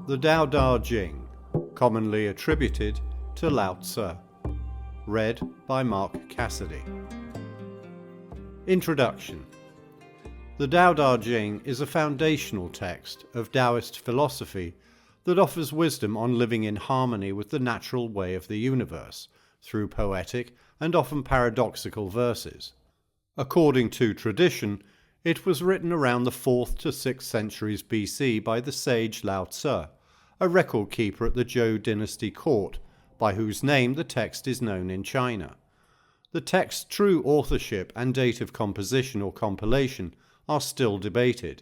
The Dao De Jing, commonly attributed to Lao Tzu. Read by Mark Cassidy. Introduction. The Dao De Jing is a foundational text of Taoist philosophy that offers wisdom on living in harmony with the natural way of the universe through poetic and often paradoxical verses. According to tradition, it was written around the 4th to 6th centuries BC by the sage Lao Tzu, a record keeper at the Zhou dynasty court, by whose name the text is known in China. The text's true authorship and date of composition or compilation are still debated,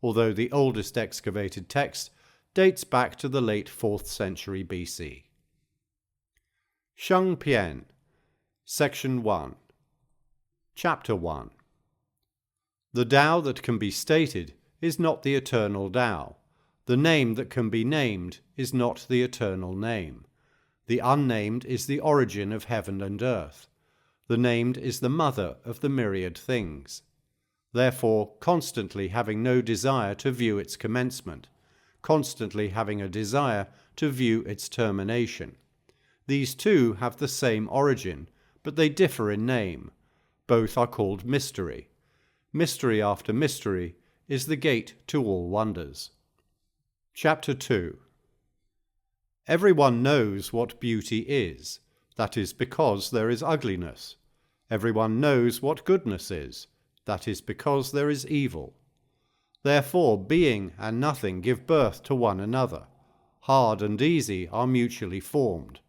although the oldest excavated text dates back to the late 4th century BC. Sheng Pian, Section 1. Chapter 1. The Tao that can be stated is not the eternal Tao. The name that can be named is not the eternal name. The unnamed is the origin of heaven and earth. The named is the mother of the myriad things. Therefore, constantly having no desire to view its commencement, constantly having a desire to view its termination. These two have the same origin, but they differ in name. Both are called mystery. Mystery after mystery is the gate to all wonders. Chapter 2. Everyone knows what beauty is. That is because there is ugliness. Everyone knows what goodness is. That is because there is evil. Therefore, being and nothing give birth to one another. Hard and easy are mutually formed.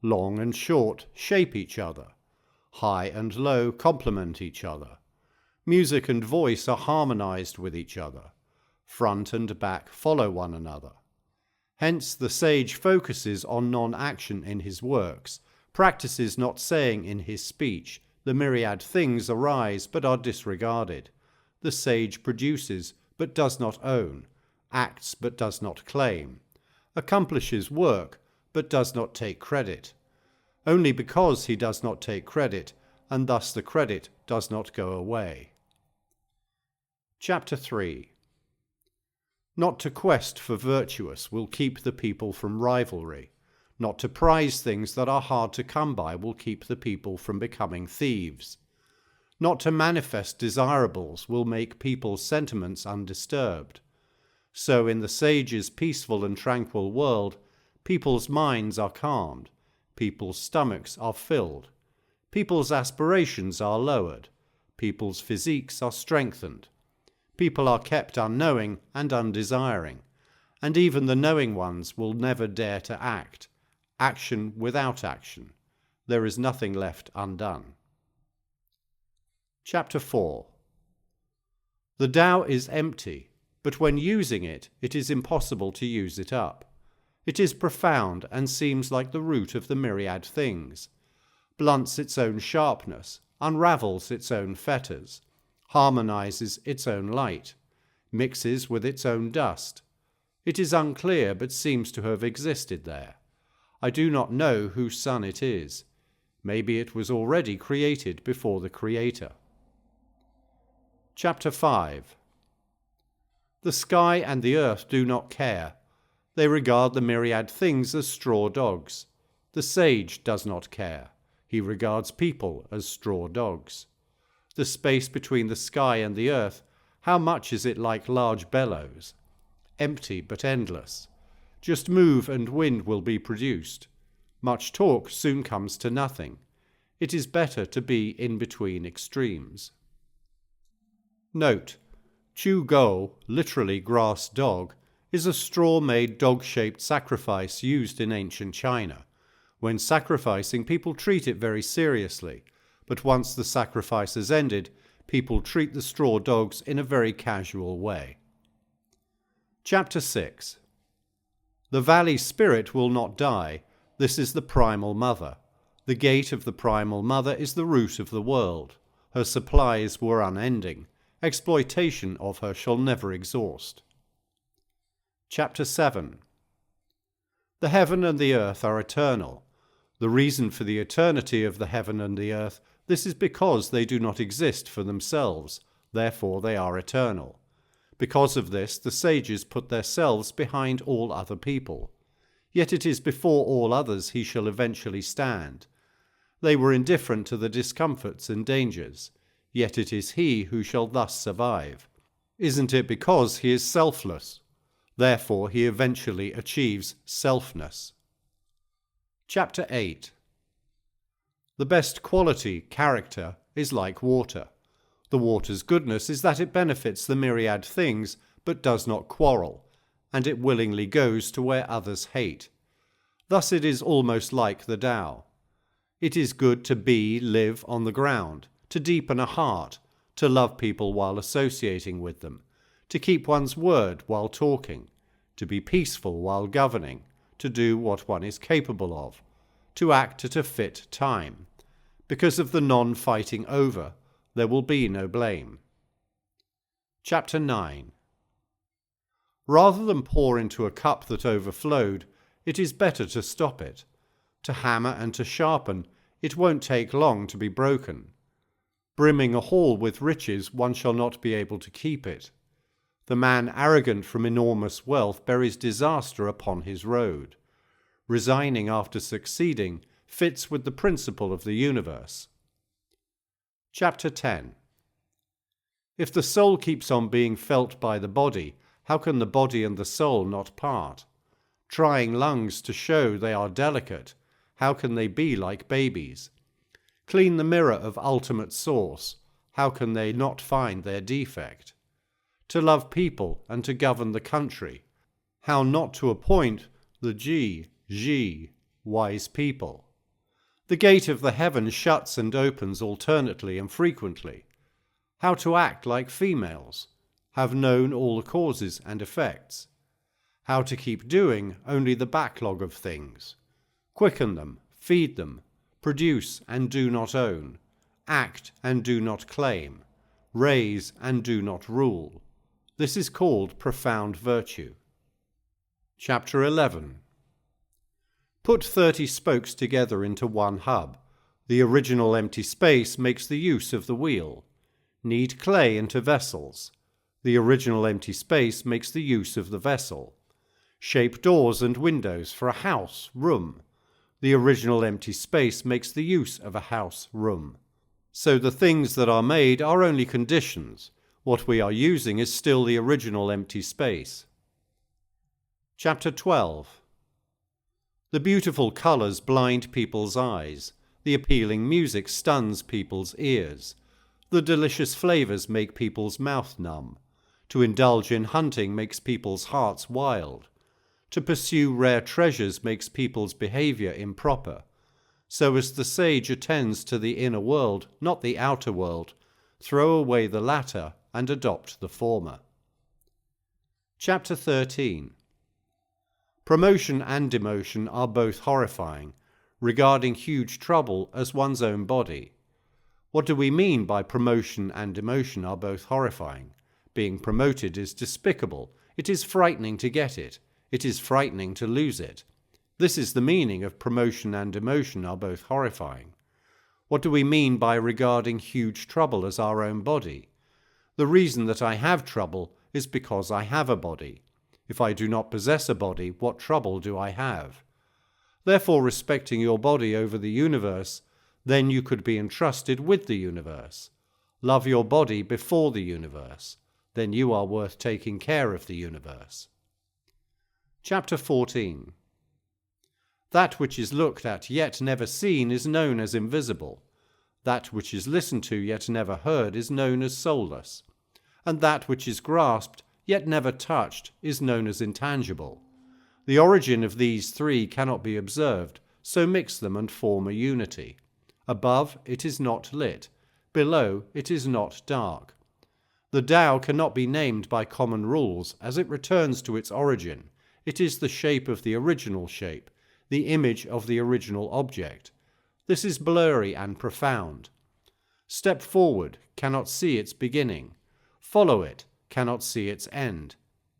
Long and short shape each other. High and low complement each other. Music and voice are harmonized with each other. Front and back follow one another. Hence the sage focuses on non-action in his works, practices not saying in his speech. The myriad things arise but are disregarded. The sage produces but does not own, acts but does not claim, accomplishes work but does not take credit. Only because he does not take credit, and thus the credit does not go away. Chapter 3. Not to quest for virtuous will keep the people from rivalry. Not to prize things that are hard to come by will keep the people from becoming thieves. Not to manifest desirables will make people's sentiments undisturbed. So in the sage's peaceful and tranquil world, people's minds are calmed, people's stomachs are filled, people's aspirations are lowered, people's physiques are strengthened. People are kept unknowing and undesiring, and even the knowing ones will never dare to act. Action without action. There is nothing left undone. Chapter 4. The Tao is empty, but when using it, it is impossible to use it up. It is profound and seems like the root of the myriad things, blunts its own sharpness, unravels its own fetters, harmonizes its own light, mixes with its own dust. It is unclear but seems to have existed there. I do not know whose son it is. Maybe it was already created before the Creator. Chapter 5. The sky and the earth do not care. They regard the myriad things as straw dogs. The sage does not care. He regards people as straw dogs. The space between the sky and the earth, how much is it like large bellows? Empty but endless. Just move and wind will be produced. Much talk soon comes to nothing. It is better to be in between extremes. Note: Chu Go, literally grass dog, is a straw-made dog-shaped sacrifice used in ancient China. When sacrificing, people treat it very seriously, but once the sacrifice is ended, people treat the straw dogs in a very casual way. Chapter 6. The valley spirit will not die. This is the primal mother. The gate of the primal mother is the root of the world. Her supplies were unending. Exploitation of her shall never exhaust. Chapter 7. The heaven and the earth are eternal. The reason for the eternity of the heaven and the earth, this is because they do not exist for themselves, therefore they are eternal. Because of this, the sages put themselves behind all other people. Yet it is before all others he shall eventually stand. They were indifferent to the discomforts and dangers, yet it is he who shall thus survive. Isn't it because he is selfless? Therefore he eventually achieves selfness. Chapter 8. The best quality, character, is like water. The water's goodness is that it benefits the myriad things, but does not quarrel, and it willingly goes to where others hate. Thus it is almost like the Tao. It is good to live on the ground, to deepen a heart, to love people while associating with them, to keep one's word while talking, to be peaceful while governing, to do what one is capable of, to act at a fit time. Because of the non-fighting over, there will be no blame. Chapter 9. Rather than pour into a cup that overflowed, it is better to stop it. To hammer and to sharpen, it won't take long to be broken. Brimming a hall with riches, one shall not be able to keep it. The man arrogant from enormous wealth buries disaster upon his road. Resigning after succeeding fits with the principle of the universe. Chapter 10. If the soul keeps on being felt by the body, how can the body and the soul not part? Trying lungs to show they are delicate, how can they be like babies? Clean the mirror of ultimate source, how can they not find their defect? To love people and to govern the country, how not to appoint the wise people? The gate of the heavens shuts and opens alternately and frequently. How to act like females, have known all the causes and effects. How to keep doing only the backlog of things. Quicken them, feed them, produce and do not own, act and do not claim, raise and do not rule. This is called profound virtue. Chapter 11. Put 30 spokes together into one hub. The original empty space makes the use of the wheel. Knead clay into vessels. The original empty space makes the use of the vessel. Shape doors and windows for a house, room. The original empty space makes the use of a house, room. So the things that are made are only conditions. What we are using is still the original empty space. Chapter 12. The beautiful colours blind people's eyes. The appealing music stuns people's ears. The delicious flavours make people's mouth numb. To indulge in hunting makes people's hearts wild. To pursue rare treasures makes people's behaviour improper. So as the sage attends to the inner world, not the outer world, throw away the latter and adopt the former. Chapter 13. Promotion and demotion are both horrifying, regarding huge trouble as one's own body. What do we mean by promotion and demotion are both horrifying? Being promoted is despicable. It is frightening to get it. It is frightening to lose it. This is the meaning of promotion and demotion are both horrifying. What do we mean by regarding huge trouble as our own body? The reason that I have trouble is because I have a body. If I do not possess a body, what trouble do I have? Therefore, respecting your body over the universe, then you could be entrusted with the universe. Love your body before the universe, then you are worth taking care of the universe. Chapter 14. That which is looked at yet never seen is known as invisible. That which is listened to yet never heard is known as soulless. And that which is grasped yet never touched is known as intangible. The origin of these three cannot be observed, so mix them and form a unity. Above it is not lit, below it is not dark. The Tao cannot be named by common rules as it returns to its origin. It is the shape of the original shape, the image of the original object. This is blurry and profound. Step forward, cannot see its beginning. Follow it, cannot see its end.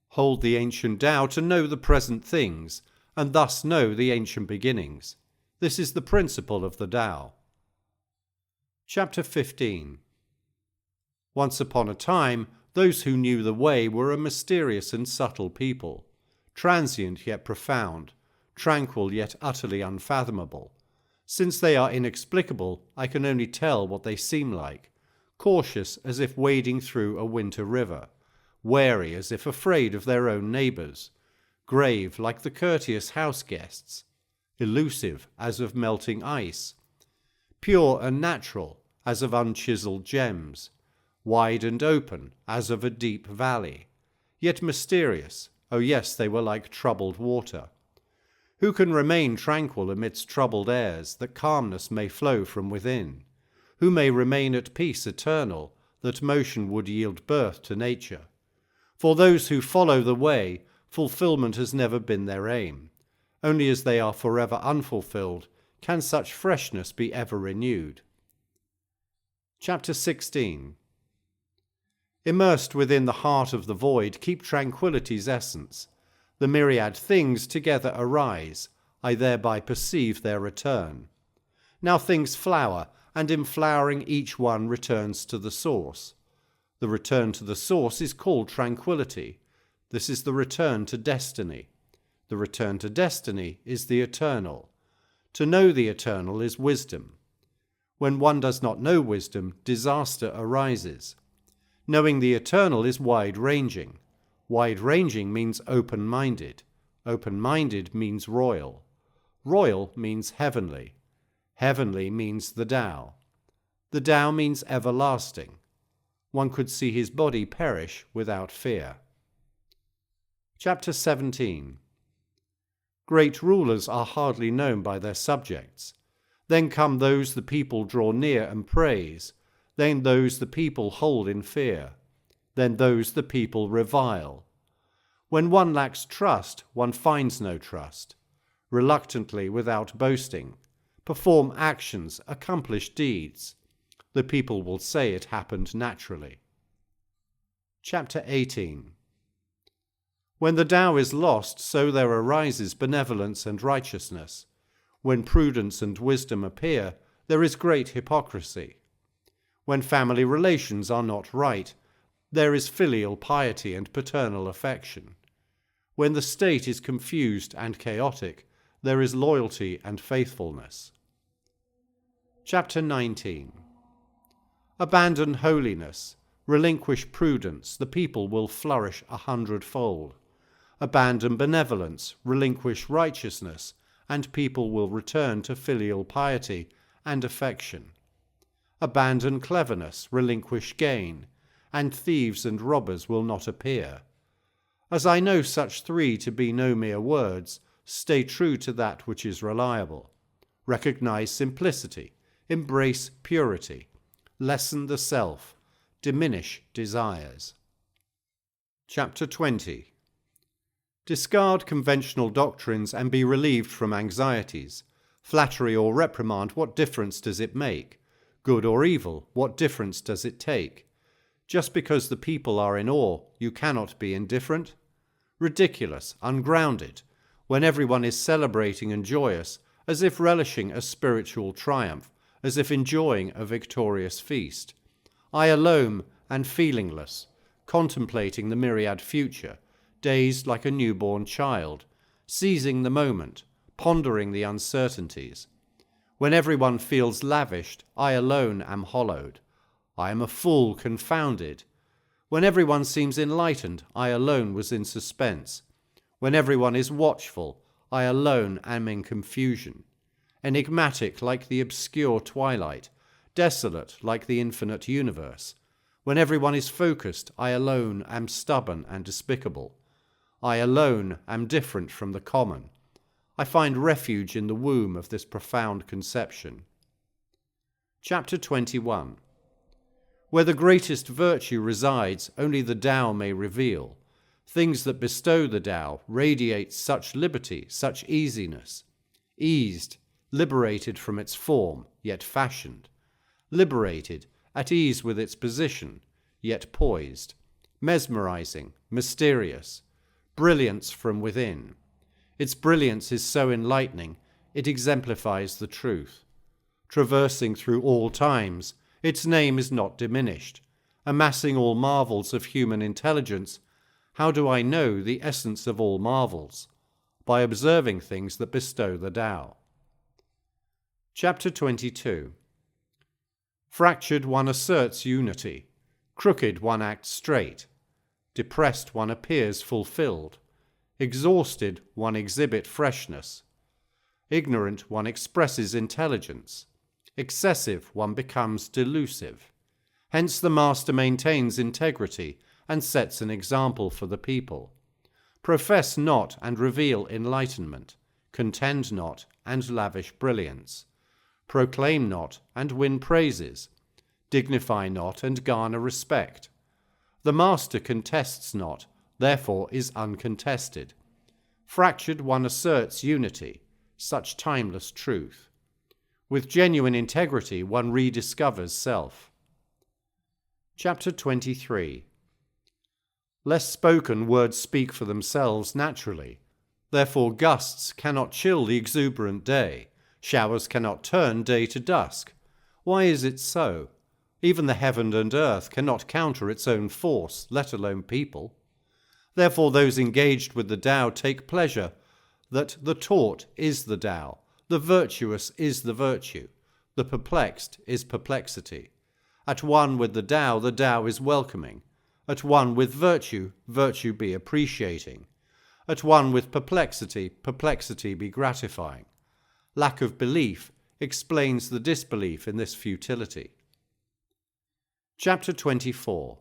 Hold the ancient Tao to know the present things, and thus know the ancient beginnings. This is the principle of the Tao. Chapter 15. Once upon a time, Those who knew the way were a mysterious and subtle people, transient yet profound, tranquil yet utterly unfathomable. Since they are inexplicable, I can only tell what they seem like, cautious as if wading through a winter river, wary as if afraid of their own neighbours, grave like the courteous house guests, elusive as of melting ice, pure and natural as of unchiselled gems, wide and open as of a deep valley, yet mysterious. Oh yes, they were like troubled water. Who can remain tranquil amidst troubled airs, that calmness may flow from within? Who may remain at peace eternal, that motion would yield birth to nature? For those who follow the way, fulfillment has never been their aim. Only as they are forever unfulfilled can such freshness be ever renewed. Chapter 16. Immersed within the heart of the void, keep tranquillity's essence. The myriad things together arise, I thereby perceive their return. Now things flower, and in flowering each one returns to the source. The return to the source is called tranquility. This is the return to destiny. The return to destiny is the eternal. To know the eternal is wisdom. When one does not know wisdom, disaster arises. Knowing the eternal is wide-ranging. Wide-ranging means open-minded. Open-minded means royal. Royal means heavenly. Heavenly means the Tao. The Tao means everlasting. One could see his body perish without fear. Chapter 17. Great rulers are hardly known by their subjects. Then come those the people draw near and praise. Then those the people hold in fear. Then those the people revile. When one lacks trust, one finds no trust. Reluctantly, without boasting, perform actions, accomplish deeds. The people will say it happened naturally. Chapter 18. When the Tao is lost, so there arises benevolence and righteousness. When prudence and wisdom appear, there is great hypocrisy. When family relations are not right, there is filial piety and paternal affection. When the state is confused and chaotic, there is loyalty and faithfulness. Chapter 19. Abandon holiness, relinquish prudence, the people will flourish 100-fold. Abandon benevolence, relinquish righteousness, and people will return to filial piety and affection. Abandon cleverness, relinquish gain, and thieves and robbers will not appear. As I know such three to be no mere words, stay true to that which is reliable. Recognize simplicity, embrace purity, lessen the self, diminish desires. Chapter 20. Discard conventional doctrines and be relieved from anxieties. Flattery or reprimand, what difference does it make? Good or evil, what difference does it take? Just because the people are in awe, you cannot be indifferent? Ridiculous, ungrounded, when everyone is celebrating and joyous, as if relishing a spiritual triumph, as if enjoying a victorious feast. I alone and feelingless, contemplating the myriad future, dazed like a newborn child, seizing the moment, pondering the uncertainties. When everyone feels lavished, I alone am hollowed. I am a fool confounded. When everyone seems enlightened, I alone was in suspense. When everyone is watchful, I alone am in confusion. Enigmatic like the obscure twilight, desolate like the infinite universe. When everyone is focused, I alone am stubborn and despicable. I alone am different from the common. I find refuge in the womb of this profound conception. Chapter 21. Where the greatest virtue resides, only the Tao may reveal. Things that bestow the Tao radiate such liberty, such easiness. Eased, liberated from its form, yet fashioned. Liberated, at ease with its position, yet poised. Mesmerizing, mysterious. Brilliance from within. Its brilliance is so enlightening, it exemplifies the truth. Traversing through all times, its name is not diminished. Amassing all marvels of human intelligence, how do I know the essence of all marvels? By observing things that bestow the Tao. Chapter 22. Fractured one asserts unity, crooked one acts straight, depressed one appears fulfilled, exhausted one exhibit freshness, ignorant one expresses intelligence, excessive one becomes delusive. Hence the master maintains integrity and sets an example for the people. Profess not and reveal enlightenment, contend not and lavish brilliance, proclaim not and win praises, dignify not and garner respect. The master contests not, therefore is uncontested. Fractured one asserts unity, such timeless truth. With genuine integrity one rediscovers self. Chapter 23. Less spoken words speak for themselves naturally. Therefore gusts cannot chill the exuberant day, showers cannot turn day to dusk. Why is it so? Even the heaven and earth cannot counter its own force, let alone people. Therefore those engaged with the Tao take pleasure that the taught is the Tao, the virtuous is the virtue, the perplexed is perplexity. At one with the Tao is welcoming. At one with virtue, virtue be appreciating. At one with perplexity, perplexity be gratifying. Lack of belief explains the disbelief in this futility. Chapter 24.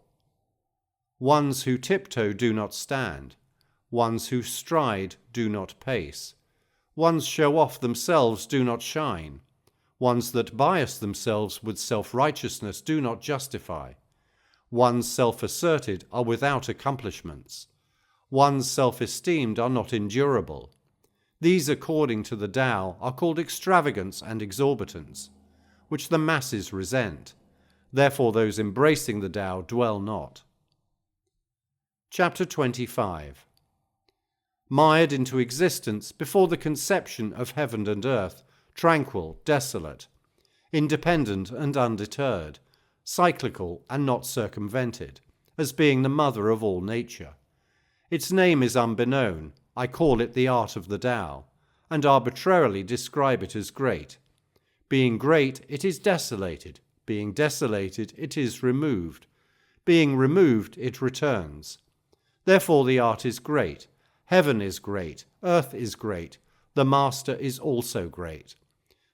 Ones who tiptoe do not stand. Ones who stride do not pace. Ones show off themselves do not shine. Ones that bias themselves with self-righteousness do not justify. Ones self-asserted are without accomplishments. Ones self-esteemed are not endurable. These, according to the Tao, are called extravagance and exorbitance, which the masses resent. Therefore those embracing the Tao dwell not. Chapter 25. Mired into existence before the conception of heaven and earth, tranquil, desolate, independent and undeterred, cyclical and not circumvented, as being the mother of all nature. Its name is unbeknown, I call it the art of the Tao, and arbitrarily describe it as great. Being great, it is desolated. Being desolated, it is removed. Being removed, it returns. Therefore the art is great. Heaven is great. Earth is great. The Master is also great.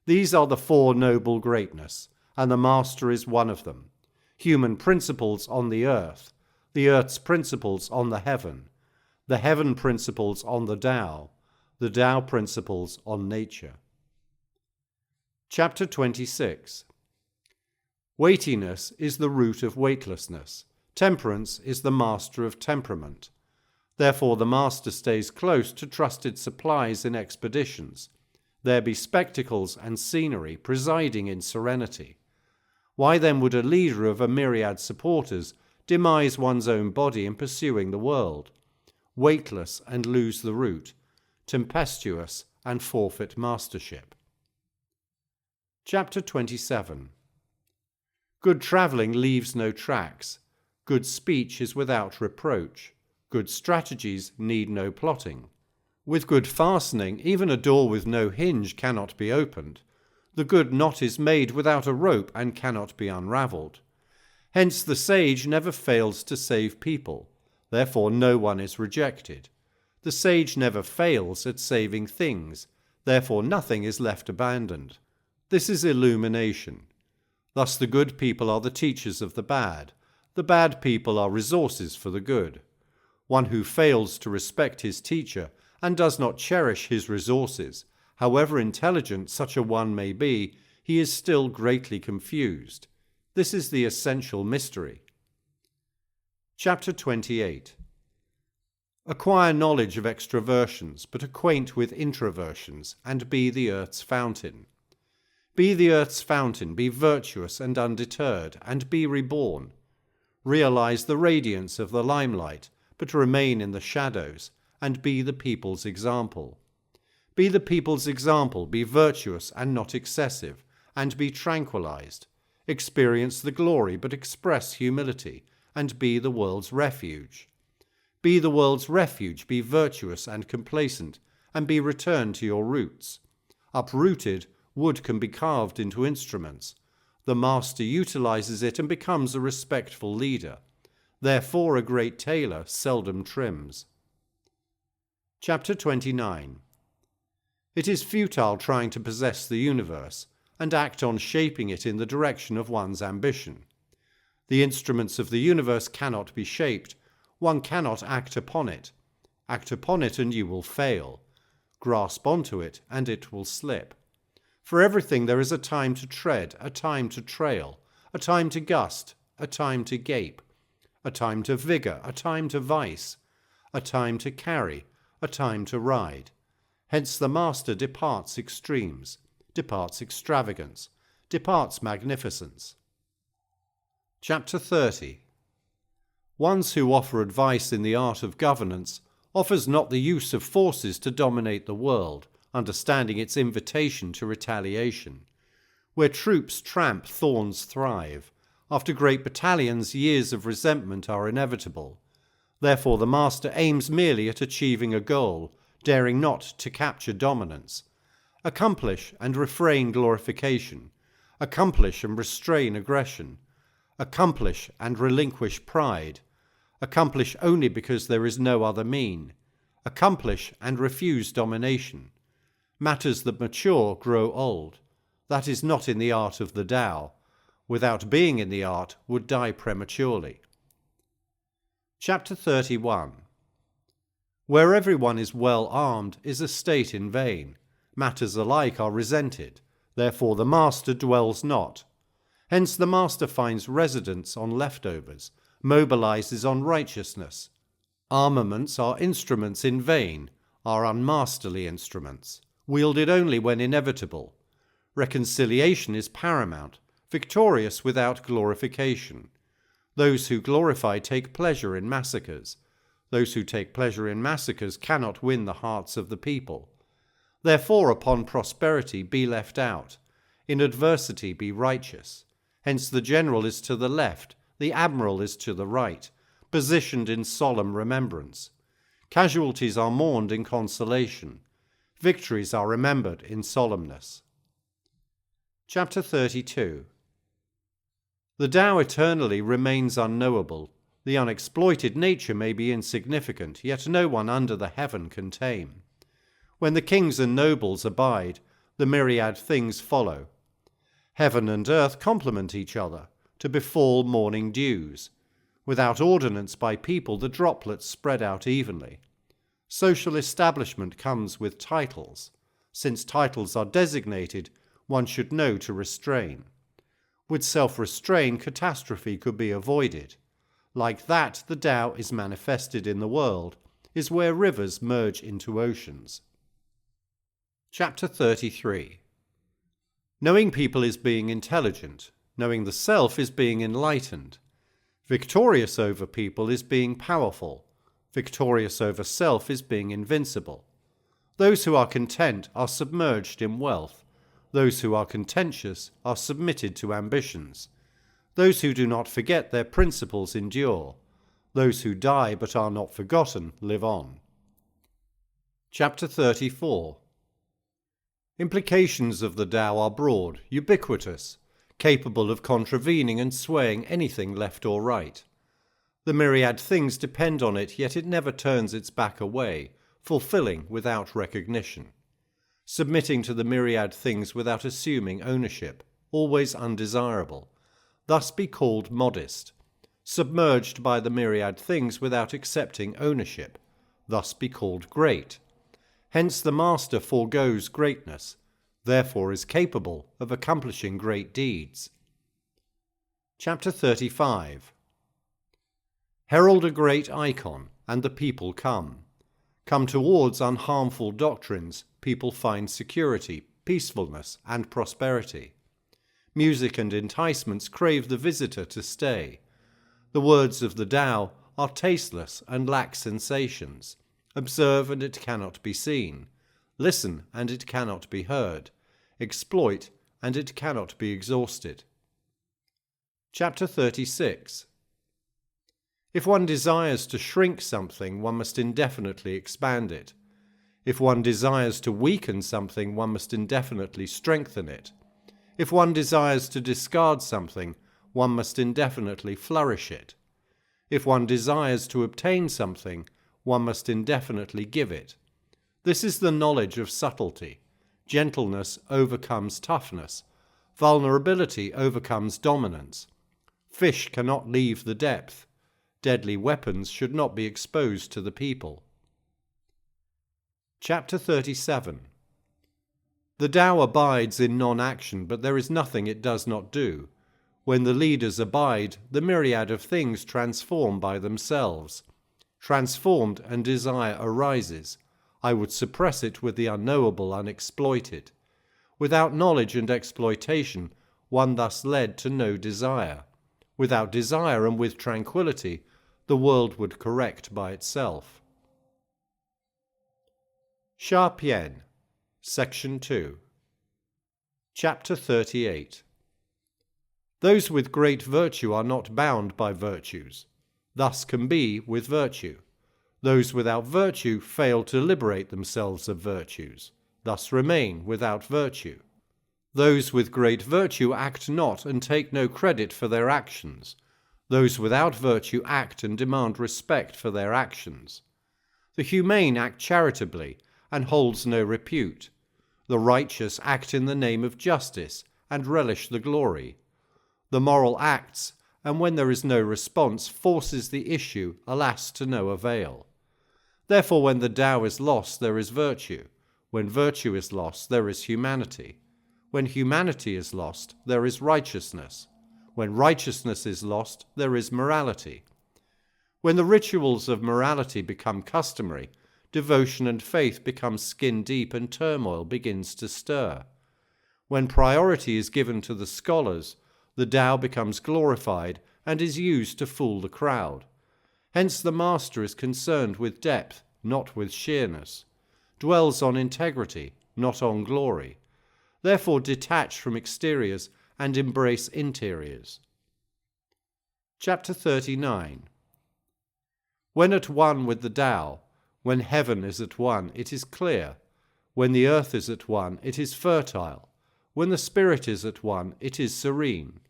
These are the four noble greatness, and the Master is one of them. Human principles on the earth's principles on the heaven principles on the Tao principles on nature. Chapter 26. Weightiness is the root of weightlessness. Temperance is the master of temperament. Therefore the master stays close to trusted supplies in expeditions. There be spectacles and scenery presiding in serenity. Why then would a leader of a myriad supporters demise one's own body in pursuing the world, weightless and lose the root, tempestuous and forfeit mastership? Chapter 27. Good travelling leaves no tracks. Good speech is without reproach. Good strategies need no plotting. With good fastening, even a door with no hinge cannot be opened. The good knot is made without a rope and cannot be unravelled. Hence the sage never fails to save people. Therefore no one is rejected. The sage never fails at saving things. Therefore nothing is left abandoned. This is illumination. Thus the good people are the teachers of the bad. The bad people are resources for the good. One who fails to respect his teacher and does not cherish his resources, however intelligent such a one may be, he is still greatly confused. This is the essential mystery. Chapter 28. Acquire knowledge of extroversions, but acquaint with introversions, and be the earth's fountain. Be the earth's fountain, be virtuous and undeterred, and be reborn. Realize the radiance of the limelight, but remain in the shadows, and be the people's example. Be the people's example, be virtuous and not excessive, and be tranquilized. experience the glory but express humility, and be the world's refuge. Be the world's refuge, be virtuous and complacent, and be returned to your roots. Uprooted, wood can be carved into instruments. The master utilizes it and becomes a respectful leader. Therefore a great tailor seldom trims. Chapter 29. It is futile trying to possess the universe and act on shaping it in the direction of one's ambition. The instruments of the universe cannot be shaped. One cannot act upon it. Act upon it and you will fail. Grasp onto it and it will slip. For everything there is a time to tread, a time to trail, a time to gust, a time to gape, a time to vigour, a time to vice, a time to carry, a time to ride. Hence the master departs extremes, departs extravagance, departs magnificence. Chapter 30. Ones who offer advice in the art of governance offers not the use of forces to dominate the world, understanding its invitation to retaliation. Where troops tramp, thorns thrive. After great battalions, years of resentment are inevitable. Therefore the master aims merely at achieving a goal, daring not to capture dominance. Accomplish and refrain glorification. Accomplish and restrain aggression. Accomplish and relinquish pride. Accomplish only because there is no other mean. Accomplish and refuse domination. Matters that mature grow old. That is not in the art of the Tao. Without being in the art, would die prematurely. Chapter 31. Where everyone is well armed is a state in vain. Matters alike are resented. Therefore the master dwells not. Hence the master finds residence on leftovers, mobilizes on righteousness. Armaments are instruments in vain, are unmasterly instruments, wielded only when inevitable. Reconciliation is paramount, victorious without glorification. Those who glorify take pleasure in massacres. Those who take pleasure in massacres cannot win the hearts of the people. Therefore upon prosperity be left out, in adversity be righteous. Hence the general is to the left, the admiral is to the right, positioned in solemn remembrance. Casualties are mourned in consolation. Victories are remembered in solemnness. Chapter 32. The Tao eternally remains unknowable. The unexploited nature may be insignificant, yet no one under the heaven can tame. When the kings and nobles abide, the myriad things follow. Heaven and earth complement each other, to befall morning dews. Without ordinance by people, the droplets spread out evenly. Social establishment comes with titles. Since titles are designated, one should know to restrain. With self-restraint, catastrophe could be avoided. Like that, the Tao is manifested in the world, is where rivers merge into oceans. Chapter 33. Knowing people is being intelligent. Knowing the self is being enlightened. Victorious over people is being powerful. Victorious over self is being invincible. Those who are content are submerged in wealth. Those who are contentious are submitted to ambitions. Those who do not forget their principles endure. Those who die but are not forgotten live on. Chapter 34. Implications of the Tao are broad, ubiquitous, capable of contravening and swaying anything left or right. The myriad things depend on it, yet it never turns its back away, fulfilling without recognition. Submitting to the myriad things without assuming ownership, always undesirable, thus be called modest. Submerged by the myriad things without accepting ownership, thus be called great. Hence the master forgoes greatness, therefore is capable of accomplishing great deeds. Chapter 35. Herald a great icon, and the people come. Come towards unharmful doctrines, people find security, peacefulness, and prosperity. Music and enticements crave the visitor to stay. The words of the Tao are tasteless and lack sensations. Observe and it cannot be seen. Listen and it cannot be heard. Exploit and it cannot be exhausted. Chapter 36. If one desires to shrink something, one must indefinitely expand it. If one desires to weaken something, one must indefinitely strengthen it. If one desires to discard something, one must indefinitely flourish it. If one desires to obtain something, one must indefinitely give it. This is the knowledge of subtlety. Gentleness overcomes toughness. Vulnerability overcomes dominance. Fish cannot leave the depth. Deadly weapons should not be exposed to the people. Chapter 37. The Tao abides in non-action, but there is nothing it does not do. When the leaders abide, the myriad of things transform by themselves. Transformed and desire arises. I would suppress it with the unknowable unexploited. Without knowledge and exploitation, one thus led to no desire. Without desire and with tranquility, the world would correct by itself. Sha Pian, Section 2. Chapter 38. Those with great virtue are not bound by virtues, thus can be with virtue. Those without virtue fail to liberate themselves of virtues, thus remain without virtue. Those with great virtue act not and take no credit for their actions. Those without virtue act and demand respect for their actions. The humane act charitably and holds no repute. The righteous act in the name of justice and relish the glory. The moral acts, and when there is no response, forces the issue, alas, to no avail. Therefore, when the Tao is lost, there is virtue. When virtue is lost, there is humanity. When humanity is lost, there is righteousness. When righteousness is lost, there is morality. When the rituals of morality become customary, devotion and faith become skin deep and turmoil begins to stir. When priority is given to the scholars, the Tao becomes glorified and is used to fool the crowd. Hence the master is concerned with depth, not with sheerness, dwells on integrity, not on glory. Therefore detach from exteriors and embrace interiors. Chapter 39. When at one with the Tao, when heaven is at one, it is clear. When the earth is at one, it is fertile. When the spirit is at one, it is serene.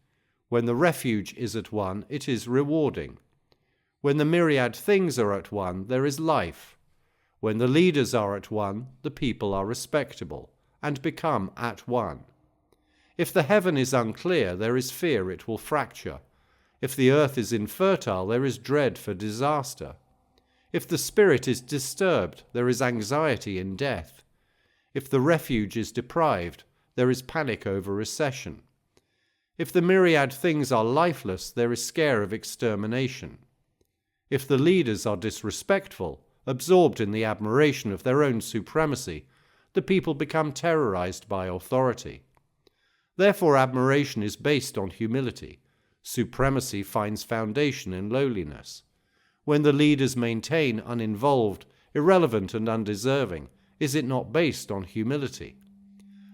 When the refuge is at one, it is rewarding. When the myriad things are at one, there is life. When the leaders are at one, the people are respectable, and become at one. If the heaven is unclear, there is fear it will fracture. If the earth is infertile, there is dread for disaster. If the spirit is disturbed, there is anxiety in death. If the refuge is deprived, there is panic over recession. If the myriad things are lifeless, there is scare of extermination. If the leaders are disrespectful, absorbed in the admiration of their own supremacy, the people become terrorized by authority. Therefore admiration is based on humility. Supremacy finds foundation in lowliness. When the leaders maintain uninvolved, irrelevant and undeserving, is it not based on humility?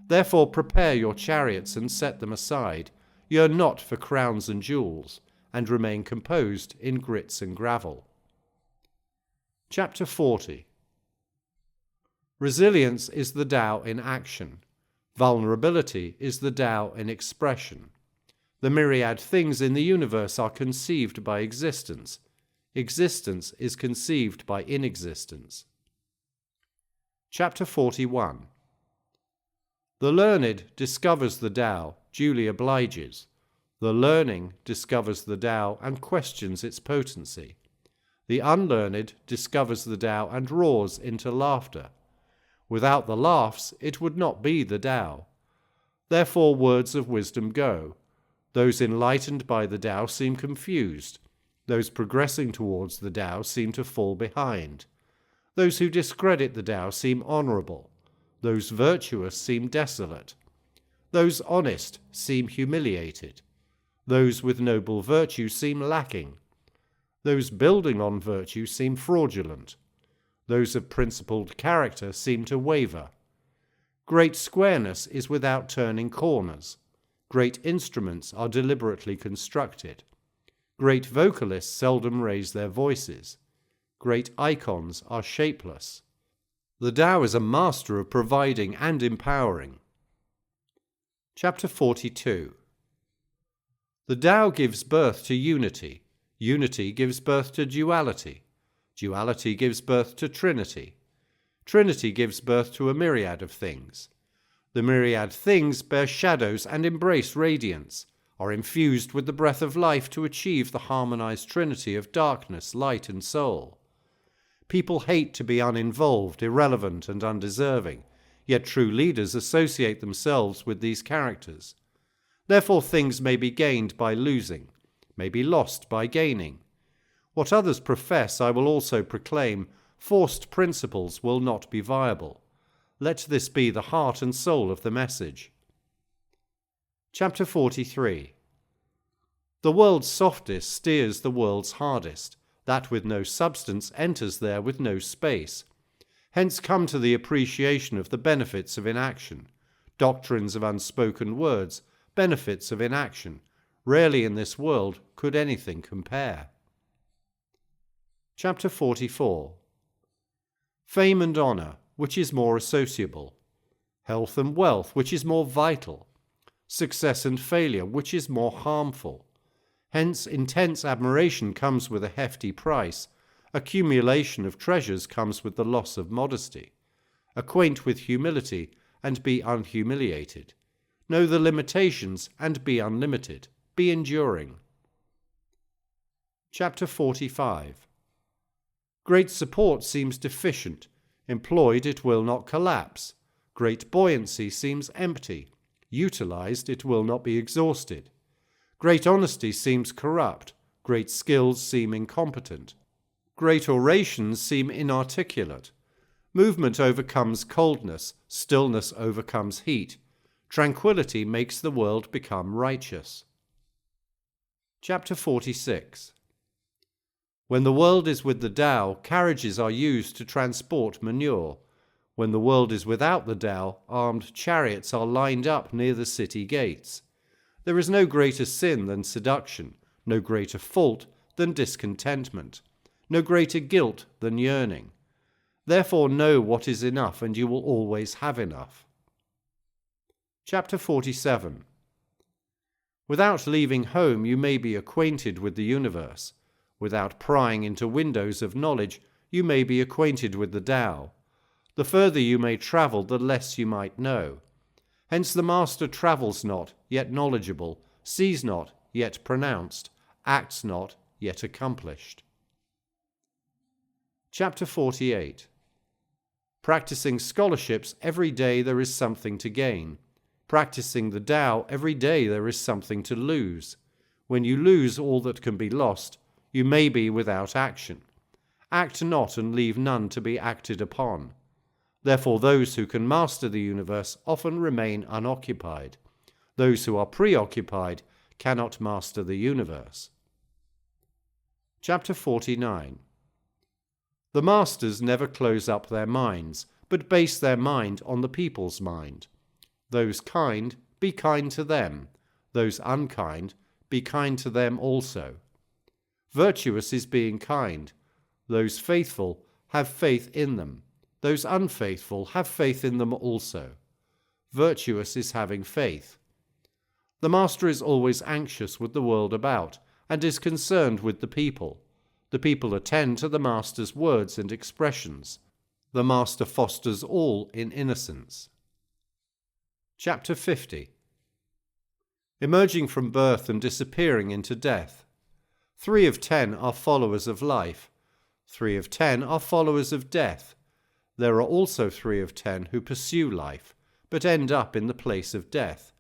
Therefore prepare your chariots and set them aside, yearn not for crowns and jewels, and remain composed in grits and gravel. Chapter 40. Resilience is the Tao in action. Vulnerability is the Tao in expression. The myriad things in the universe are conceived by existence. Existence is conceived by inexistence. Chapter 41. The learned discovers the Tao, duly obliges. The learning discovers the Tao and questions its potency. The unlearned discovers the Tao and roars into laughter. Without the laughs, it would not be the Tao. Therefore words of wisdom go. Those enlightened by the Tao seem confused. Those progressing towards the Tao seem to fall behind. Those who discredit the Tao seem honorable. Those virtuous seem desolate. Those honest seem humiliated. Those with noble virtue seem lacking. Those building on virtue seem fraudulent. Those of principled character seem to waver. Great squareness is without turning corners. Great instruments are deliberately constructed. Great vocalists seldom raise their voices. Great icons are shapeless. The Tao is a master of providing and empowering. Chapter 42. The Tao gives birth to unity. Unity gives birth to duality. Duality gives birth to trinity. Trinity gives birth to a myriad of things. The myriad things bear shadows and embrace radiance, are infused with the breath of life to achieve the harmonized trinity of darkness, light, and soul. People hate to be uninvolved, irrelevant, and undeserving, yet true leaders associate themselves with these characters. Therefore things may be gained by losing, may be lost by gaining. What others profess I will also proclaim. Forced principles will not be viable. Let this be the heart and soul of the message. Chapter 43. The world's softest steers the world's hardest. That with no substance enters there with no space. Hence come to the appreciation of the benefits of inaction. Doctrines of unspoken words, benefits of inaction. Rarely in this world could anything compare. Chapter 44. Fame and honour, which is more associable. Health and wealth, which is more vital. Success and failure, which is more harmful. Hence intense admiration comes with a hefty price. Accumulation of treasures comes with the loss of modesty. Acquaint with humility and be unhumiliated. Know the limitations and be unlimited. Be enduring. Chapter 45. Great support seems deficient. Employed, it will not collapse. Great buoyancy seems empty. Utilized, it will not be exhausted. Great honesty seems corrupt. Great skills seem incompetent. Great orations seem inarticulate. Movement overcomes coldness. Stillness overcomes heat. Tranquility makes the world become righteous. Chapter 46. When the world is with the Tao, carriages are used to transport manure. When the world is without the Tao, armed chariots are lined up near the city gates. There is no greater sin than seduction, no greater fault than discontentment, no greater guilt than yearning. Therefore know what is enough, and you will always have enough. Chapter 47. Without leaving home, you may be acquainted with the universe. Without prying into windows of knowledge, you may be acquainted with the Tao. The further you may travel, the less you might know. Hence the master travels not, yet knowledgeable, sees not, yet pronounced, acts not, yet accomplished. Chapter 48. Practicing scholarships, every day there is something to gain. Practicing the Tao, every day there is something to lose. When you lose all that can be lost, you may be without action. Act not and leave none to be acted upon. Therefore those who can master the universe often remain unoccupied. Those who are preoccupied cannot master the universe. Chapter 49. The masters never close up their minds, but base their mind on the people's mind. Those kind, be kind to them. Those unkind, be kind to them also. Virtuous is being kind. Those faithful, have faith in them. Those unfaithful, have faith in them also. Virtuous is having faith. The master is always anxious with the world about, and is concerned with the people. The people attend to the master's words and expressions. The master fosters all in innocence. Chapter 50. Emerging from birth and disappearing into death. 3 of 10 are followers of life. 3 of 10 are followers of death. There are also 3 of 10 who pursue life, but end up in the place of death.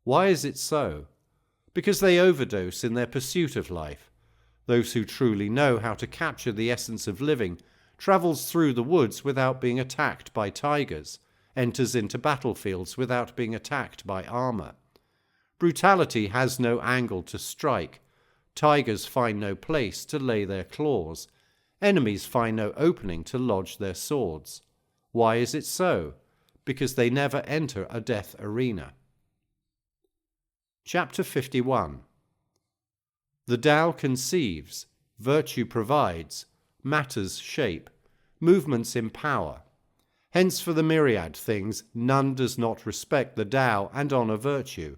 Why is it so? Because they overdose in their pursuit of life. Those who truly know how to capture the essence of living travels through the woods without being attacked by tigers, enters into battlefields without being attacked by armor. Brutality has no angle to strike. Tigers find no place to lay their claws. Enemies find no opening to lodge their swords. Why is it so? Because they never enter a death arena. Chapter 51. The Tao conceives, virtue provides, matters shape, movements empower. Hence for the myriad things none does not respect the Tao and honour virtue.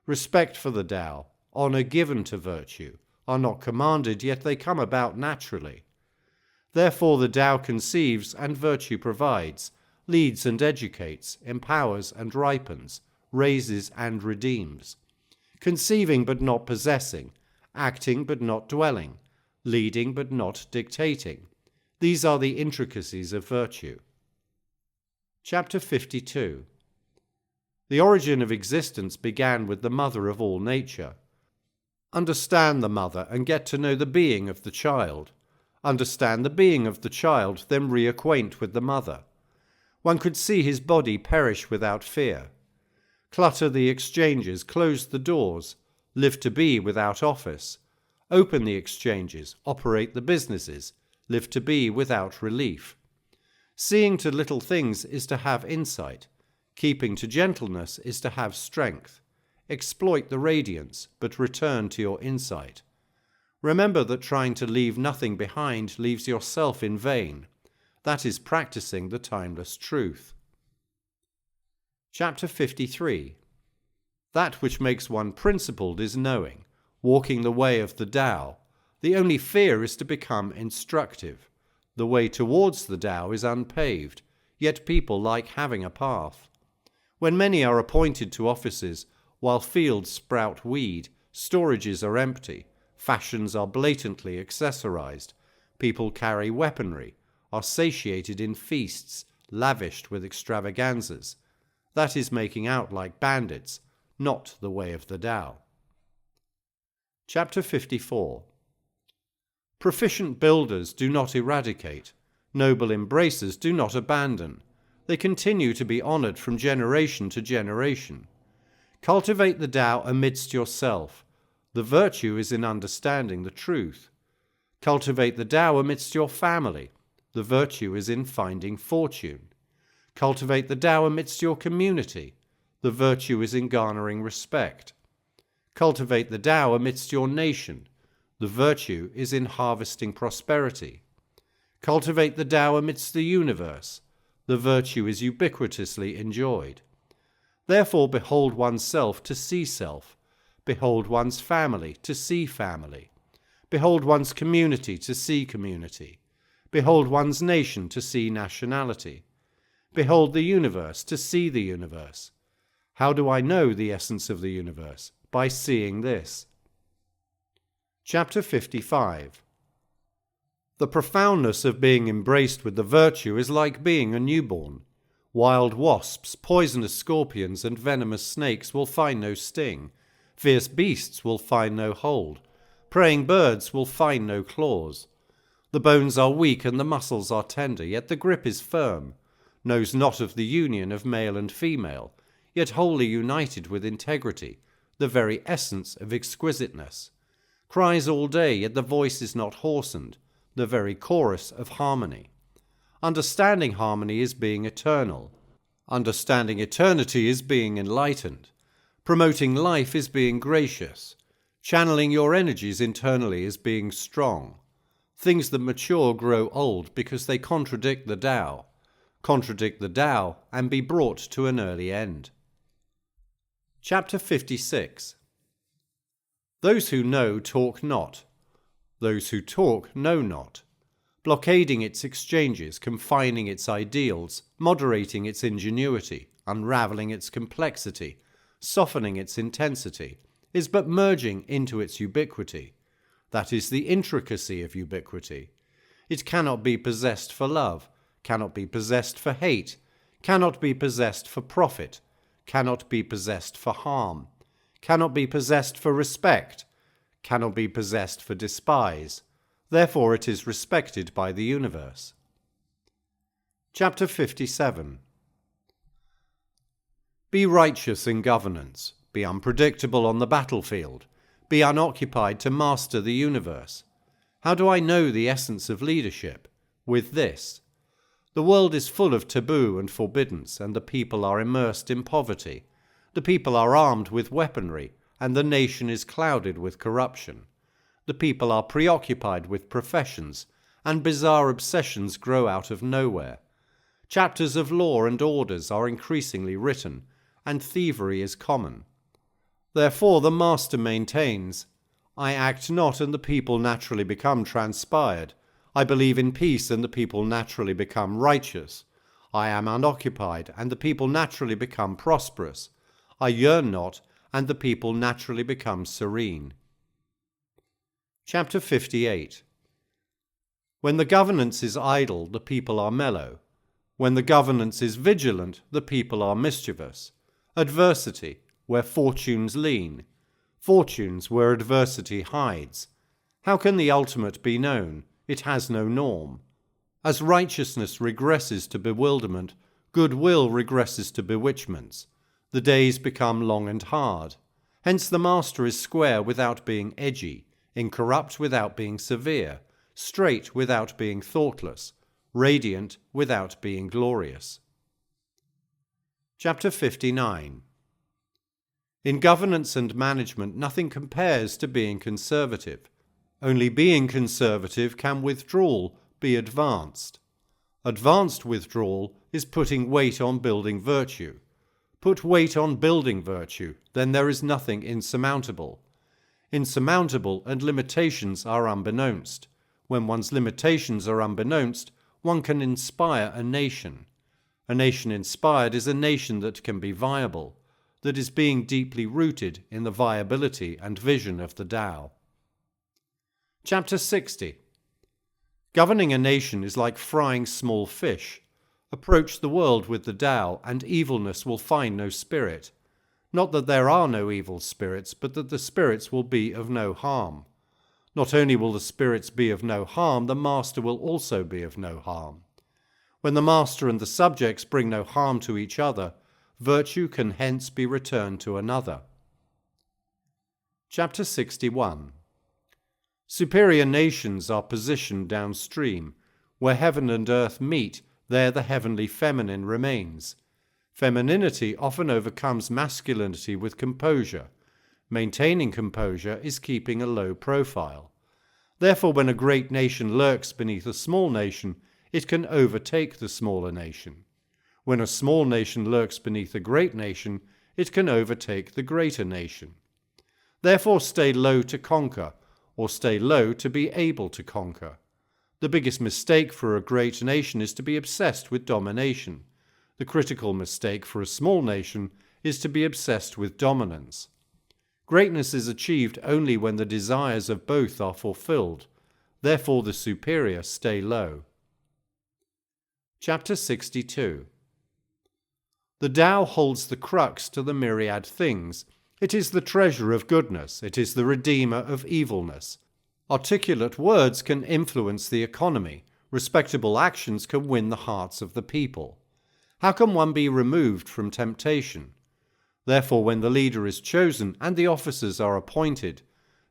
Respect for the Tao, honour given to virtue, are not commanded, yet they come about naturally. Therefore the Tao conceives and virtue provides, leads and educates, empowers and ripens, raises and redeems. Conceiving but not possessing, acting but not dwelling, leading but not dictating. These are the intricacies of virtue. Chapter 52. The origin of existence began with the mother of all nature. Understand the mother and get to know the being of the child. Understand the being of the child, then reacquaint with the mother. One could see his body perish without fear. Clutter the exchanges, close the doors, live to be without office. Open the exchanges, operate the businesses, live to be without relief. Seeing to little things is to have insight. Keeping to gentleness is to have strength. Exploit the radiance, but return to your insight. Remember that trying to leave nothing behind leaves yourself in vain. That is practicing the timeless truth. Chapter 53. That which makes one principled is knowing, walking the way of the Tao. The only fear is to become instructive. The way towards the Tao is unpaved, yet people like having a path. When many are appointed to offices, while fields sprout weed, storages are empty, fashions are blatantly accessorized, people carry weaponry, are satiated in feasts, lavished with extravaganzas. That is making out like bandits, not the way of the Tao. Chapter 54. Proficient builders do not eradicate, noble embracers do not abandon. They continue to be honoured from generation to generation. Cultivate the Tao amidst yourself. The virtue is in understanding the truth. Cultivate the Tao amidst your family. The virtue is in finding fortune. Cultivate the Tao amidst your community. The virtue is in garnering respect. Cultivate the Tao amidst your nation. The virtue is in harvesting prosperity. Cultivate the Tao amidst the universe. The virtue is ubiquitously enjoyed. Therefore behold oneself to see self. Behold one's family to see family. Behold one's community to see community. Behold one's nation to see nationality. Behold the universe to see the universe. How do I know the essence of the universe? By seeing this. Chapter 55. The profoundness of being embraced with the virtue is like being a newborn. Wild wasps, poisonous scorpions, and venomous snakes will find no sting. Fierce beasts will find no hold. Preying birds will find no claws. The bones are weak and the muscles are tender, yet the grip is firm. Knows not of the union of male and female, yet wholly united with integrity, the very essence of exquisiteness. Cries all day, yet the voice is not hoarsened, the very chorus of harmony. Understanding harmony is being eternal. Understanding eternity is being enlightened. Promoting life is being gracious. Channeling your energies internally is being strong. Things that mature grow old because they contradict the Tao. Contradict the Tao and be brought to an early end. Chapter 56. Those who know talk not. Those who talk know not. Blockading its exchanges, confining its ideals, moderating its ingenuity, unraveling its complexity, softening its intensity, is but merging into its ubiquity. That is the intricacy of ubiquity. It cannot be possessed for love, cannot be possessed for hate, cannot be possessed for profit, cannot be possessed for harm, cannot be possessed for respect, cannot be possessed for despise. Therefore it is respected by the universe. Chapter 57. Be righteous in governance, be unpredictable on the battlefield, be unoccupied to master the universe. How do I know the essence of leadership? With this. The world is full of taboo and forbiddance, and the people are immersed in poverty. The people are armed with weaponry, and the nation is clouded with corruption. The people are preoccupied with professions, and bizarre obsessions grow out of nowhere. Chapters of law and orders are increasingly written, and thievery is common. Therefore the master maintains, I act not and the people naturally become transpired. I believe in peace and the people naturally become righteous. I am unoccupied and the people naturally become prosperous. I yearn not and the people naturally become serene. Chapter 58. When the governance is idle, the people are mellow. When the governance is vigilant, the people are mischievous. Adversity, where fortunes lean. Fortunes where adversity hides. How can the ultimate be known? It has no norm. As righteousness regresses to bewilderment, goodwill regresses to bewitchments. The days become long and hard. Hence the master is square without being edgy, incorrupt without being severe, straight without being thoughtless, radiant without being glorious. Chapter 59. In governance and management, nothing compares to being conservative. Only being conservative can withdrawal be advanced. Advanced withdrawal is putting weight on building virtue. Put weight on building virtue, then there is nothing insurmountable. Insurmountable and limitations are unbeknownst. When one's limitations are unbeknownst, one can inspire a nation. A nation inspired is a nation that can be viable, that is being deeply rooted in the viability and vision of the Tao. Chapter 60. Governing a nation is like frying small fish. Approach the world with the Tao, and evilness will find no spirit. Not that there are no evil spirits, but that the spirits will be of no harm. Not only will the spirits be of no harm, the master will also be of no harm. When the master and the subjects bring no harm to each other, virtue can hence be returned to another. Chapter 61. Superior nations are positioned downstream. Where heaven and earth meet, there the heavenly feminine remains. Femininity often overcomes masculinity with composure. Maintaining composure is keeping a low profile. Therefore, when a great nation lurks beneath a small nation, it can overtake the smaller nation. When a small nation lurks beneath a great nation, it can overtake the greater nation. Therefore, stay low to conquer, or stay low to be able to conquer. The biggest mistake for a great nation is to be obsessed with domination. The critical mistake for a small nation is to be obsessed with dominance. Greatness is achieved only when the desires of both are fulfilled. Therefore the superior stay low. Chapter 62. The Tao holds the crux to the myriad things. It is the treasure of goodness. It is the redeemer of evilness. Articulate words can influence the economy. Respectable actions can win the hearts of the people. How can one be removed from temptation? Therefore, when the leader is chosen and the officers are appointed,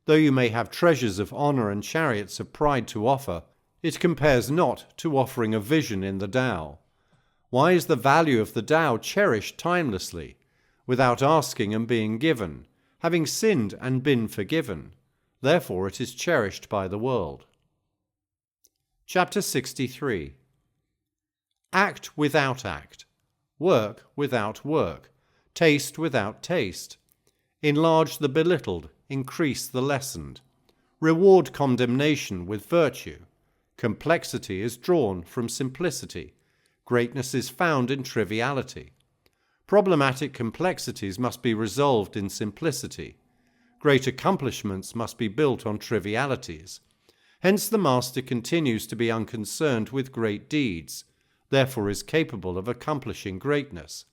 though you may have treasures of honour and chariots of pride to offer, it compares not to offering a vision in the Tao. Why is the value of the Tao cherished timelessly, without asking and being given, having sinned and been forgiven? Therefore it is cherished by the world. Chapter 63. Act without act. Work without work. Taste without taste. Enlarge the belittled, increase the lessened. Reward condemnation with virtue. Complexity is drawn from simplicity. Greatness is found in triviality. Problematic complexities must be resolved in simplicity. Great accomplishments must be built on trivialities. Hence the master continues to be unconcerned with great deeds, therefore is capable of accomplishing greatness.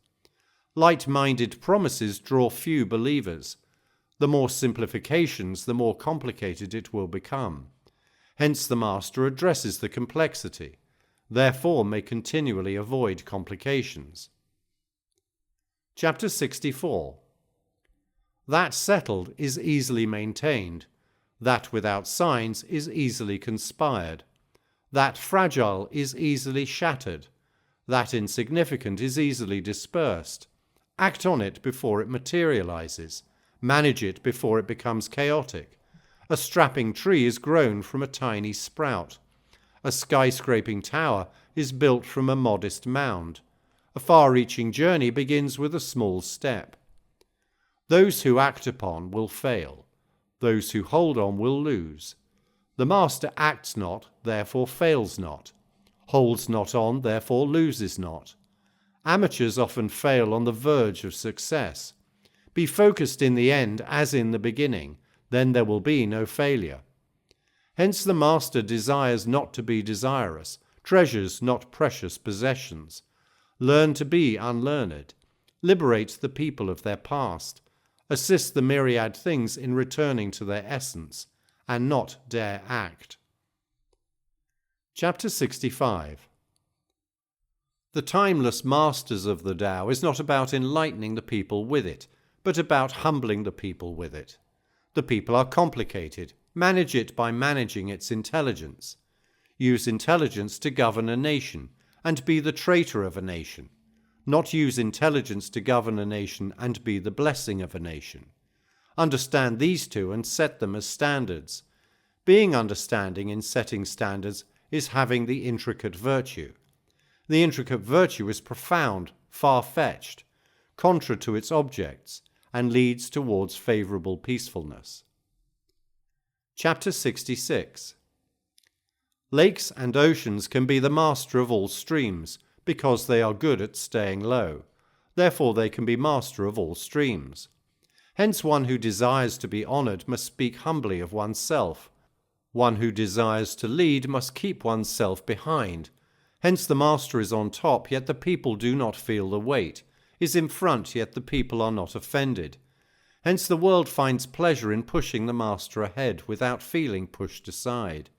Light-minded promises draw few believers. The more simplifications, the more complicated it will become. Hence the master addresses the complexity, therefore may continually avoid complications. Chapter 64. That settled is easily maintained. That without signs is easily conspired. That fragile is easily shattered. That insignificant is easily dispersed. Act on it before it materializes. Manage it before it becomes chaotic. A strapping tree is grown from a tiny sprout. A skyscraping tower is built from a modest mound. A far-reaching journey begins with a small step. Those who act upon will fail. Those who hold on will lose. The master acts not, therefore fails not. Holds not on, therefore loses not. Amateurs often fail on the verge of success. Be focused in the end as in the beginning, then there will be no failure. Hence the master desires not to be desirous, treasures not precious possessions. Learn to be unlearned. Liberate the people of their past. Assist the myriad things in returning to their essence, and not dare act. Chapter 65. The timeless masters of the Tao is not about enlightening the people with it, but about humbling the people with it. The people are complicated. Manage it by managing its intelligence. Use intelligence to govern a nation, and be the traitor of a nation. Not use intelligence to govern a nation and be the blessing of a nation. Understand these two and set them as standards. Being understanding in setting standards is having the intricate virtue. The intricate virtue is profound, far-fetched, contra to its objects, and leads towards favourable peacefulness. Chapter 66. Lakes and oceans can be the master of all streams, because they are good at staying low. Therefore they can be master of all streams. Hence one who desires to be honoured must speak humbly of oneself. One who desires to lead must keep oneself behind. Hence the master is on top, yet the people do not feel the weight, is in front, yet the people are not offended. Hence the world finds pleasure in pushing the master ahead without feeling pushed aside.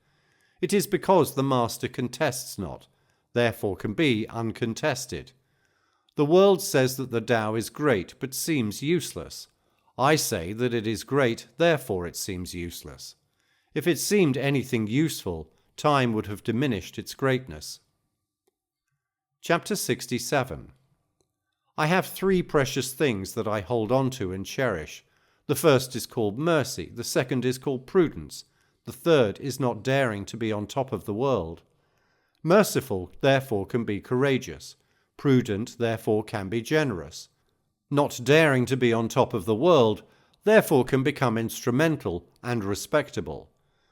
It is because the master contests not, therefore can be uncontested. The world says that the Tao is great, but seems useless. I say that it is great, therefore it seems useless. If it seemed anything useful, time would have diminished its greatness. Chapter 67. I have 3 precious things that I hold on to and cherish. The first is called mercy, the second is called prudence, the third is not daring to be on top of the world. Merciful, therefore, can be courageous. Prudent, therefore, can be generous. Not daring to be on top of the world, therefore can become instrumental and respectable.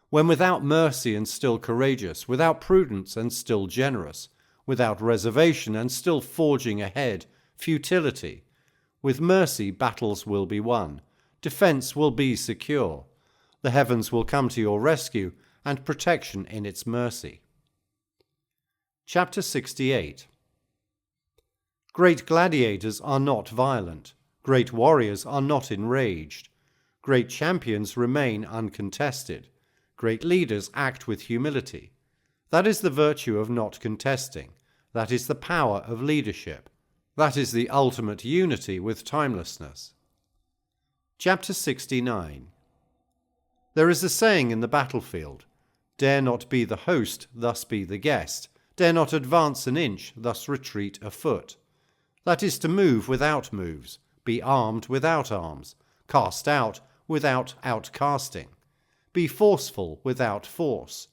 When without mercy and still courageous, without prudence and still generous, without reservation and still forging ahead, futility. With mercy, battles will be won. Defense will be secure. The heavens will come to your rescue, and protection in its mercy. Chapter 68. Great gladiators are not violent. Great warriors are not enraged. Great champions remain uncontested. Great leaders act with humility. That is the virtue of not contesting. That is the power of leadership. That is the ultimate unity with timelessness. Chapter 69. There is a saying in the battlefield, "Dare not be the host, thus be the guest. Dare not advance an inch, thus retreat a foot." That is to move without moves, be armed without arms, cast out without outcasting, be forceful without force.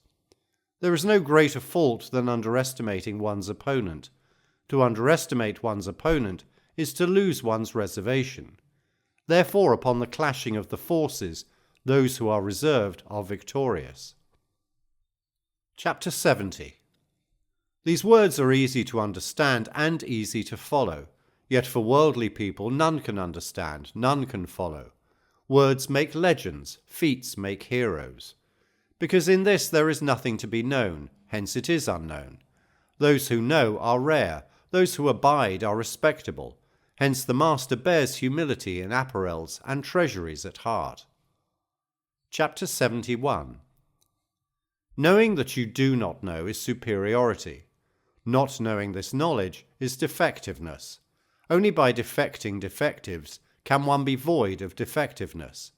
There is no greater fault than underestimating one's opponent. To underestimate one's opponent is to lose one's reservation. Therefore, upon the clashing of the forces, those who are reserved are victorious. Chapter 70. These words are easy to understand and easy to follow, yet for worldly people none can understand, none can follow. Words make legends, feats make heroes. Because in this there is nothing to be known, hence it is unknown. Those who know are rare, those who abide are respectable, hence the master bears humility in apparels and treasuries at heart. Chapter 71. Knowing that you do not know is superiority. Not knowing this knowledge is defectiveness. Only by defecting defectives can one be void of defectiveness.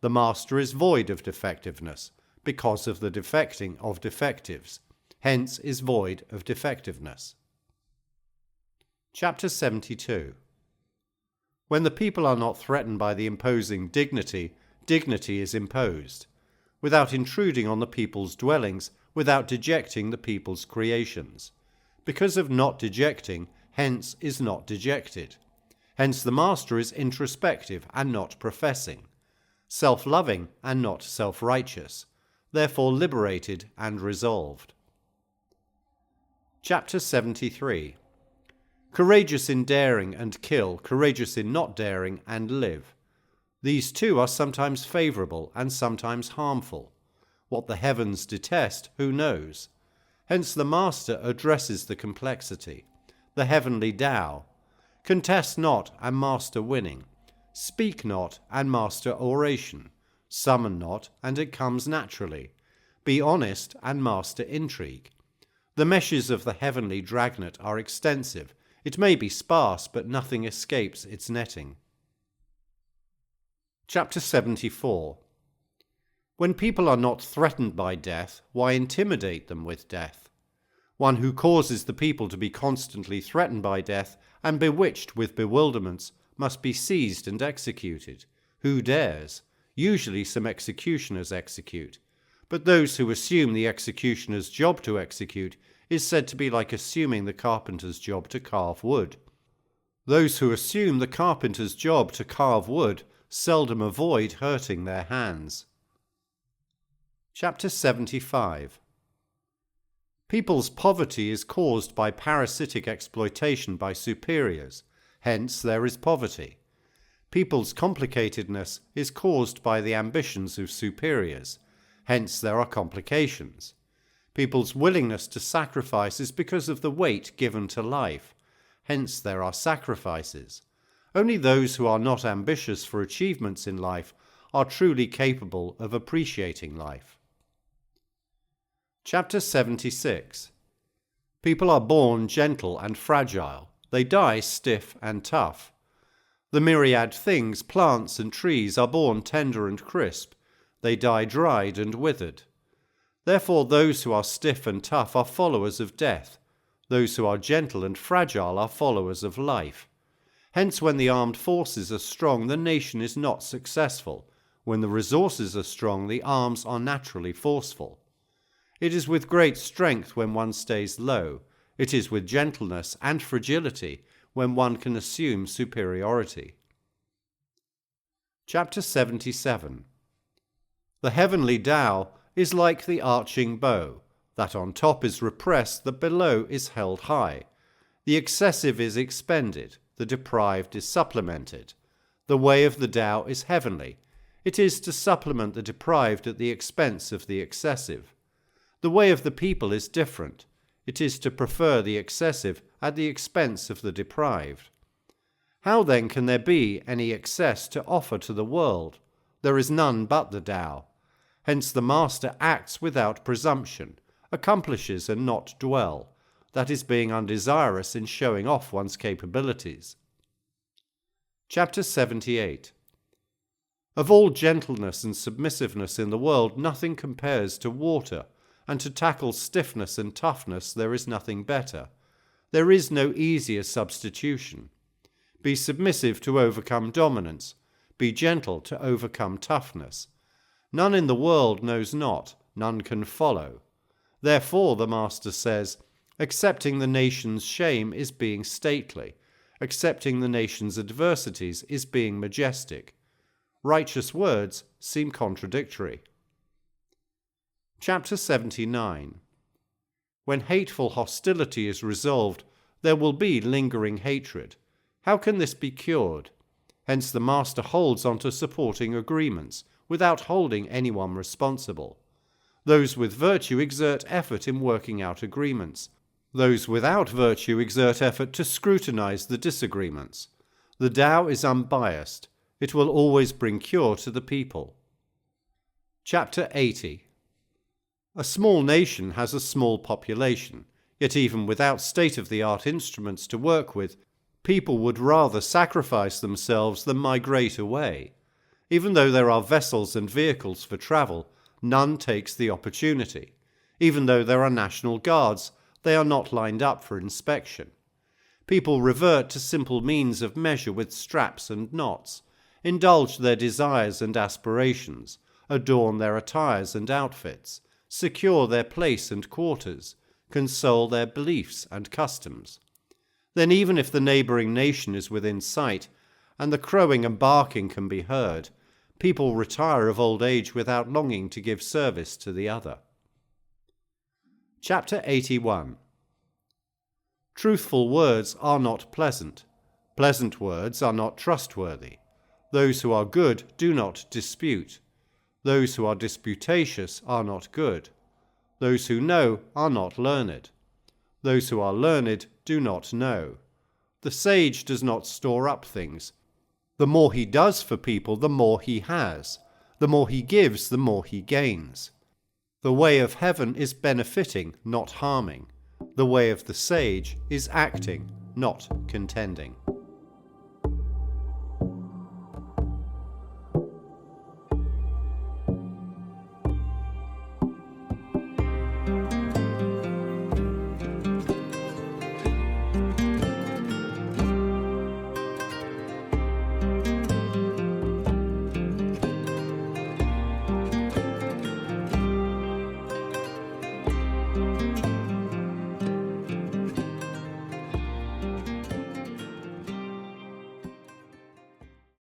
The master is void of defectiveness because of the defecting of defectives, hence is void of defectiveness. Chapter 72. When the people are not threatened by the imposing dignity, dignity is imposed, without intruding on the people's dwellings, without dejecting the people's creations. Because of not dejecting, hence is not dejected. Hence the master is introspective and not professing, self-loving and not self-righteous, therefore liberated and resolved. Chapter 73. Courageous in daring and kill, courageous in not daring and live. These two are sometimes favourable and sometimes harmful. What the heavens detest, who knows? Hence the master addresses the complexity, the heavenly Tao. Contest not and master winning. Speak not and master oration. Summon not and it comes naturally. Be honest and master intrigue. The meshes of the heavenly dragnet are extensive. It may be sparse, but nothing escapes its netting. Chapter 74. When people are not threatened by death, why intimidate them with death? One who causes the people to be constantly threatened by death and bewitched with bewilderments must be seized and executed. Who dares? Usually some executioners execute. But those who assume the executioner's job to execute is said to be like assuming the carpenter's job to carve wood. Those who assume the carpenter's job to carve wood seldom avoid hurting their hands. Chapter 75. People's poverty is caused by parasitic exploitation by superiors, hence there is poverty. People's complicatedness is caused by the ambitions of superiors, hence there are complications. People's willingness to sacrifice is because of the weight given to life, hence there are sacrifices. Only those who are not ambitious for achievements in life are truly capable of appreciating life. Chapter 76. People are born gentle and fragile. They die stiff and tough. The myriad things, plants and trees, are born tender and crisp. They die dried and withered. Therefore those who are stiff and tough are followers of death. Those who are gentle and fragile are followers of life. Hence when the armed forces are strong, the nation is not successful. When the resources are strong, the arms are naturally forceful. It is with great strength when one stays low. It is with gentleness and fragility when one can assume superiority. Chapter 77. The heavenly Tao is like the arching bow, that on top is repressed, that below is held high. The excessive is expended, the deprived is supplemented. The way of the Tao is heavenly. It is to supplement the deprived at the expense of the excessive. The way of the people is different. It is to prefer the excessive at the expense of the deprived. How then can there be any excess to offer to the world? There is none but the Tao. Hence the master acts without presumption, accomplishes and not dwell, that is being undesirous in showing off one's capabilities. Chapter 78. Of all gentleness and submissiveness in the world, nothing compares to water, and to tackle stiffness and toughness there is nothing better. There is no easier substitution. Be submissive to overcome dominance. Be gentle to overcome toughness. None in the world knows not, none can follow. Therefore, the Master says, accepting the nation's shame is being stately. Accepting the nation's adversities is being majestic. Righteous words seem contradictory. Chapter 79. When hateful hostility is resolved, there will be lingering hatred. How can this be cured? Hence the Master holds on to supporting agreements, without holding anyone responsible. Those with virtue exert effort in working out agreements. Those without virtue exert effort to scrutinize the disagreements. The Tao is unbiased. It will always bring cure to the people. Chapter 80. A small nation has a small population, yet even without state-of-the-art instruments to work with, people would rather sacrifice themselves than migrate away. Even though there are vessels and vehicles for travel, none takes the opportunity. Even though there are national guards, they are not lined up for inspection. People revert to simple means of measure with straps and knots, indulge their desires and aspirations, adorn their attires and outfits, secure their place and quarters, console their beliefs and customs. Then even if the neighbouring nation is within sight, and the crowing and barking can be heard, people retire of old age without longing to give service to the other. Chapter 81. Truthful words are not pleasant. Pleasant words are not trustworthy. Those who are good do not dispute. Those who are disputatious are not good. Those who know are not learned. Those who are learned do not know. The sage does not store up things. The more he does for people, the more he has. The more he gives, the more he gains. The way of heaven is benefiting, not harming. The way of the sage is acting, not contending.